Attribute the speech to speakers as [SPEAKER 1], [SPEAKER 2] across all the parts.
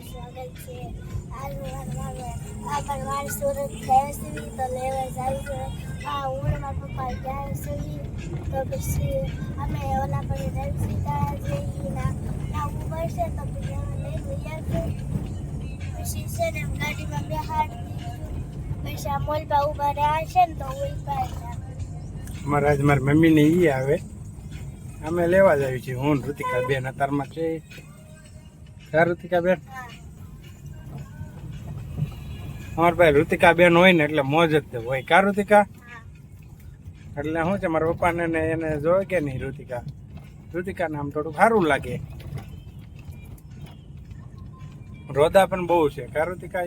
[SPEAKER 1] સ્વાગત છે. આગળ મારી સુરત ગયા છે તો લેવા જાય છે. હું મારા પપ્પા ગયા છે તો પછી અમે ઓલા પર રસીતા જઈએ ના ઉભર છે તો પછી અમે લઈ ગયા છે. પછી છે ને ગાડીમાં બેહાડી પછી આ મોલ પર ઉભા રહ્યા છે ને તો ઉભા
[SPEAKER 2] અમારા આજ મારી મમ્મીને ઈ આવે અમે લેવા જ આવી છીએ હું ઋતિકા બેન અત્યારમાં છે ઋતિકા બેન અમારા ભાઈ ઋતિકા બેન હોય ને એટલે મોજ જ હોય કા ઋતિકા એટલે શું છે મારા પપ્પાને ને એને જોવે કે નહીં ઋતિકાને આમ થોડું સારું લાગે રોદા પણ બહુ છે કા ઋતિકા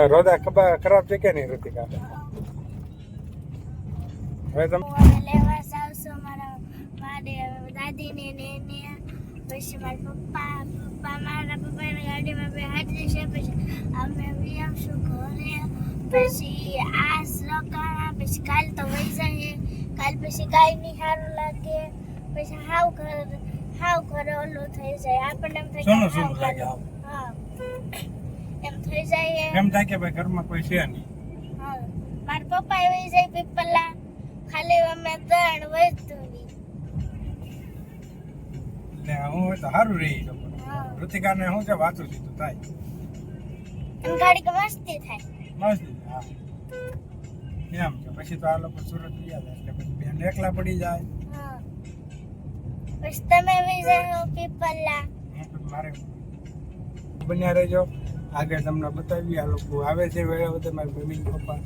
[SPEAKER 2] રોદા ખરાબ છે કે નહીં ઋતિકા હવે તમે
[SPEAKER 1] લેવા આવશો મારા દાદીને ને પછી મારા મારા પપ્પાની ગાડીમાં બેહાડી છે પછી અમે આવશું ઘરે પછી આ રોકાણા પછી કાલ તો વહી જાય કાલ પછી કાંઈ નહીં સારું લાગે પછી હાવ ઘરે ઓલું થઈ જાય આપણને એમ થાય હા એમ થઈ જાય
[SPEAKER 2] એમ થાય કે ભાઈ ઘરમાં કોઈ છે નહીં
[SPEAKER 1] હા મારા પપ્પા વહી જાય પીપલા ખાલી અમે ત્રણ વસ્તુ
[SPEAKER 2] હું હોય તો સારું રહી ઋતિકાને શું છે વાંચું સીધું થાય
[SPEAKER 1] ગાડી કે મસ્તી થાય
[SPEAKER 2] મસ્તી હા એમ કે પછી તો આ લોકો સુરત ગયા જાય એટલે પછી બેન એકલા પડી જાય
[SPEAKER 1] પછી તમે વહી જાઓ પીપલા
[SPEAKER 2] મારે બન્યા રહેજો આગળ તમને બતાવી આ લોકો આવે છે વેળા બધે મારી મમ્મી પપ્પા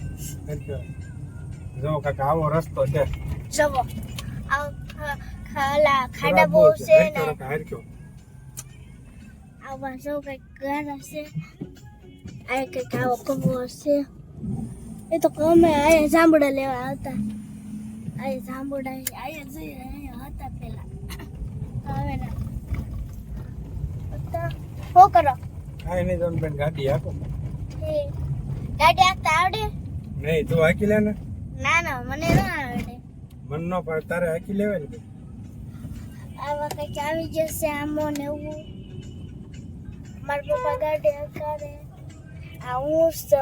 [SPEAKER 2] જો કાકા આવો રસ્તો છે
[SPEAKER 1] જવો ખાડા બહુ છે ને આવા જો કઈક ઘર હશે આ કઈક આવો કબો હશે એ તો અમે આયા જાંબુડા લેવા આવતા આયા જાંબુડા આયા જઈ રહ્યા હતા પેલા હવે ના હો કરો
[SPEAKER 2] કાંઈ નહીં તમે બેન ગાડી આપો
[SPEAKER 1] ગાડી આપતા આવડે
[SPEAKER 2] નહીં તું હાકી લે ને
[SPEAKER 1] ના મને ન આવડે
[SPEAKER 2] મન નો પડે તારે હાકી લેવાય ને
[SPEAKER 1] આવા કઈક આવી જશે આમો ને એવું મારા પપ્પા ગાડી હકારે આ હું તો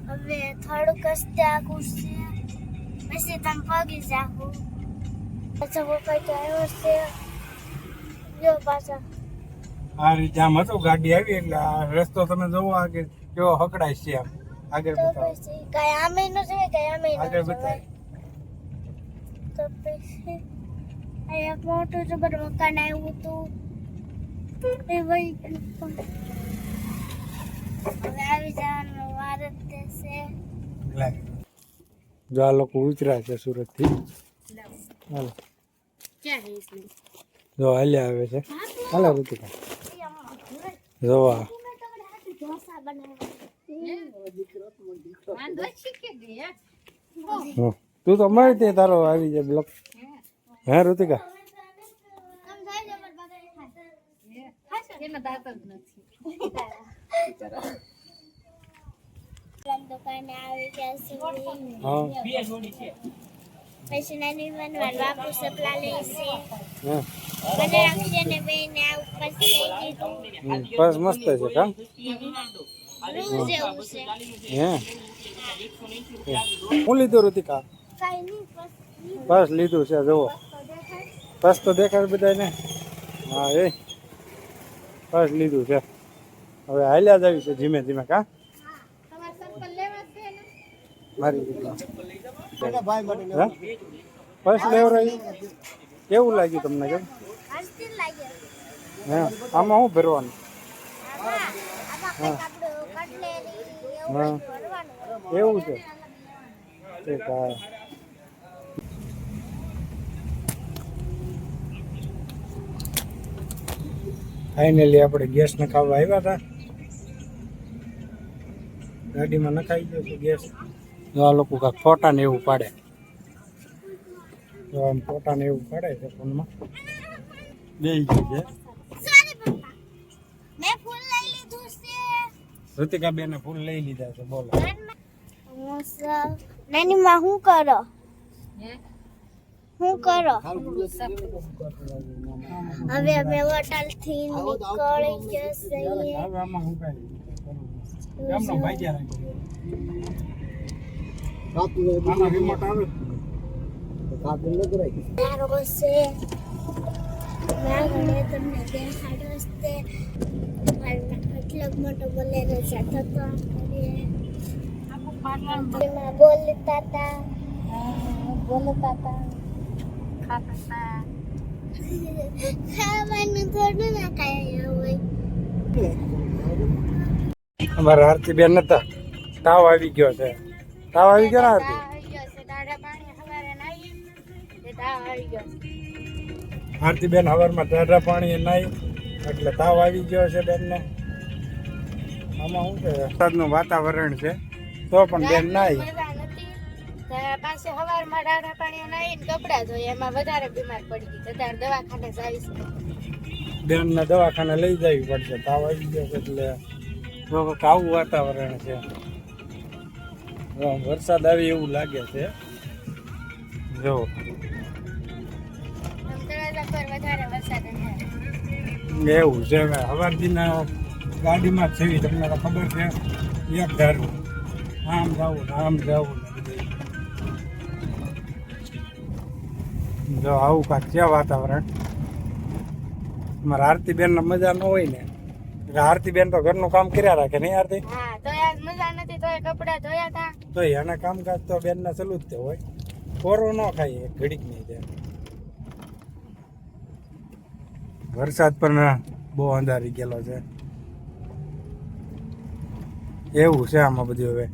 [SPEAKER 1] હવે થોડુંક કસ્તે આખું છે પછી તમે પગી જાઓ પછી પપ્પા તો આવ્યો છે જો પાછા
[SPEAKER 2] આ રીતે આમ હતું ગાડી આવી એટલે આ રસ્તો તમે જોવો આગળ કેવો હકડાય છે આમ આગળ
[SPEAKER 1] તો
[SPEAKER 2] બતાવો
[SPEAKER 1] પછી કઈ આમે ન જોઈએ કઈ આમે ન
[SPEAKER 2] આગળ બતાવો
[SPEAKER 1] તો પછી આ એક મોટું જબર મકાન આવ્યું હતું એ વહી હવે આવી જવાનું વાર જ દેશે
[SPEAKER 2] જો આ લોકો ઉતર્યા છે સુરત થી હાલો જો હાલ્યા આવે છે હાલો ઋતિકા જોવા તું તો મારી તે તારો આવી જાય બ્લોક હે ઋતિકા
[SPEAKER 1] દુકાને આવી ગયા
[SPEAKER 2] હા
[SPEAKER 1] પછી નાની બનવા બાપુ સપલા લે છે મને રાખજે ને બેન આ ઉપર લઈ દીધું
[SPEAKER 2] બસ મસ્ત છે કા
[SPEAKER 1] રૂ જેવું છે
[SPEAKER 2] હે હું લીધું ઋતિકા
[SPEAKER 1] કાઈ નહીં
[SPEAKER 2] બસ લીધું છે જુઓ બસ તો દેખાડ બધાને હા એ બસ લીધું છે હવે હાલ્યા જ આવી છે ધીમે ધીમે કા મારી બસ લેવરાયું કેવું લાગ્યું તમને કેમ હે આમાં શું ભરવાનું હા એવું છે ઠીક હા ફાઇનલી આપણે ગેસ નખાવવા આવ્યા હતા ગાડીમાં નખાઈ ગયો છે ગેસ જો આ લોકો કાંઈક ફોટા ને એવું પાડે તો આમ ફોટા ને એવું પાડે છે ફોનમાં બેસી ગયું છે ઋતિકા બેને ફૂલ લઈ લીધા છે બોલો
[SPEAKER 1] નાની માં શું કરો શું કરો હવે અમે હોટલ થી નીકળી જશે
[SPEAKER 2] હવે આમાં હું કાંઈ ગામનો ભાગ્યા રાખી આમાં રિમોટ આવે
[SPEAKER 1] તારો છે મેં ઘરે તમને દેખાડ્યો છે એટલો મોટો બોલેરો સાથે તો એમાં બોલતા હતા ખાવાનું થોડું ના ખાય હોય
[SPEAKER 2] અમારા આરતી બેન નતા તાવ આવી ગયો છે તાવ આવી ગયો ને આરતી આરતી બેન હવારમાં ટાઢા પાણી નાઈ એટલે તાવ આવી ગયો છે બેનને આમાં શું છે વરસાદનું વાતાવરણ છે તો પણ બેન નાઈ
[SPEAKER 1] પાસે હવારમાં ડાઢા પાણી નાઈને કપડા ધોઈ એમાં વધારે બીમાર પડી ગઈ અત્યારે દવાખાને જાવીશ
[SPEAKER 2] બેનને દવાખાને લઈ જવી પડશે તાવ આવી ગયો છે એટલે જો કંઈક આવું વાતાવરણ છે વરસાદ આવે એવું લાગે છે જો
[SPEAKER 1] વધારે વરસાદ
[SPEAKER 2] એવું છે હવે સવારથીના ગાડીમાં જ છે તમને તો ખબર છે એક ધારું આમ જવું ને આમ જવું ને બધું જો આવું કાંક છે વાતાવરણ મારા આરતી બેન મજા ન હોય ને એટલે આરતી બેન તો ઘરનું કામ કર્યા રાખે નહીં આરતી
[SPEAKER 1] હા તો આજ મજા નથી તો કપડા ધોયા હતા
[SPEAKER 2] તો એના કામકાજ તો બેનને ચાલુ જ તે હોય કોરો ન ખાય એક ઘડીક નહીં ત્યાં વરસાદ પણ બહુ અંધારી ગયેલો છે એવું છે આમાં બધું હવે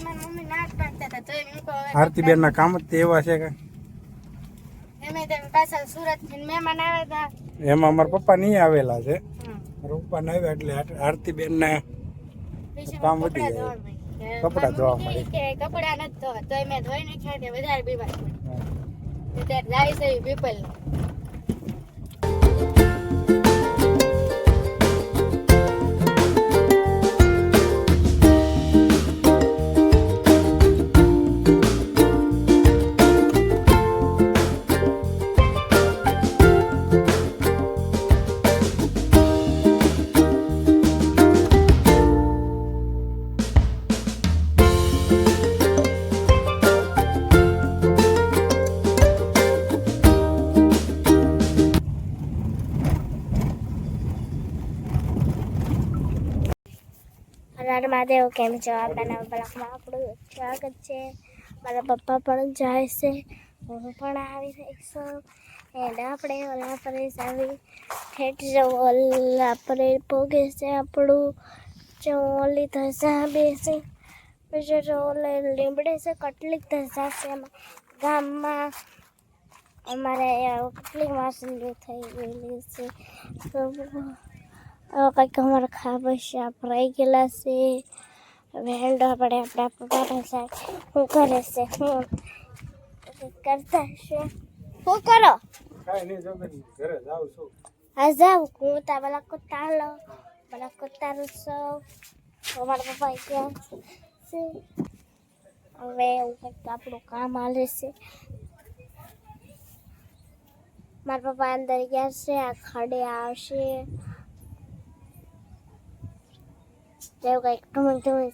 [SPEAKER 1] મમ્મી નાક પાડતા હતા તો
[SPEAKER 2] આરતી બેન ના કામ જ તે એવા છે કે
[SPEAKER 1] એમે તો પાછા સુરત થી મહેમાન આવ્યા હતા
[SPEAKER 2] એમાં અમારા પપ્પા નહીં આવેલા છે મારા પપ્પા ને આવ્યા એટલે આરતી બેન ના કામ વધી જાય કપડા ધોવા મળે
[SPEAKER 1] કપડા નથી ધોવા તો મેં ધોઈ નાખ્યા તે વધારે બીમાર પડી ત્યારે જાય છે પીપલ હર મહાદેવ કેમ છો આપણા બ્લોગમાં આપણું સ્વાગત છે મારા પપ્પા પણ જાય છે હું પણ આવી રહી છું એન્ડ આપણે ઓલા પર આવી ઠેઠ ઓલા પર પોગે છે આપણું જો ઓલી ધજા બેસે પછી જો ઓલે લીમડે છે કેટલીક ધજા છે એમાં ગામમાં અમારે કેટલીક માસંદી થઈ ગયેલી છે તો કંઈક અમારા ખાબસ્યા ભરાઈ ગયેલા છે હવે હેન્ડો પડે આપણા પપ્પા સાહેબ શું કરે છે શું કરતા છે શું કરો
[SPEAKER 2] કાંઈ નહીં જો બેન ઘરે જાઉં છું
[SPEAKER 1] હા જાઉં હું તા પેલા કુત્તા લો પેલા કુત્તા સૌ અમારા પપ્પા ગયા છે હવે એવું કંઈક આપણું કામ હાલે છે મારા પપ્પા અંદર ગયા છે આ ખાડે આવશે એવું કંઈક ટુમન ટુમન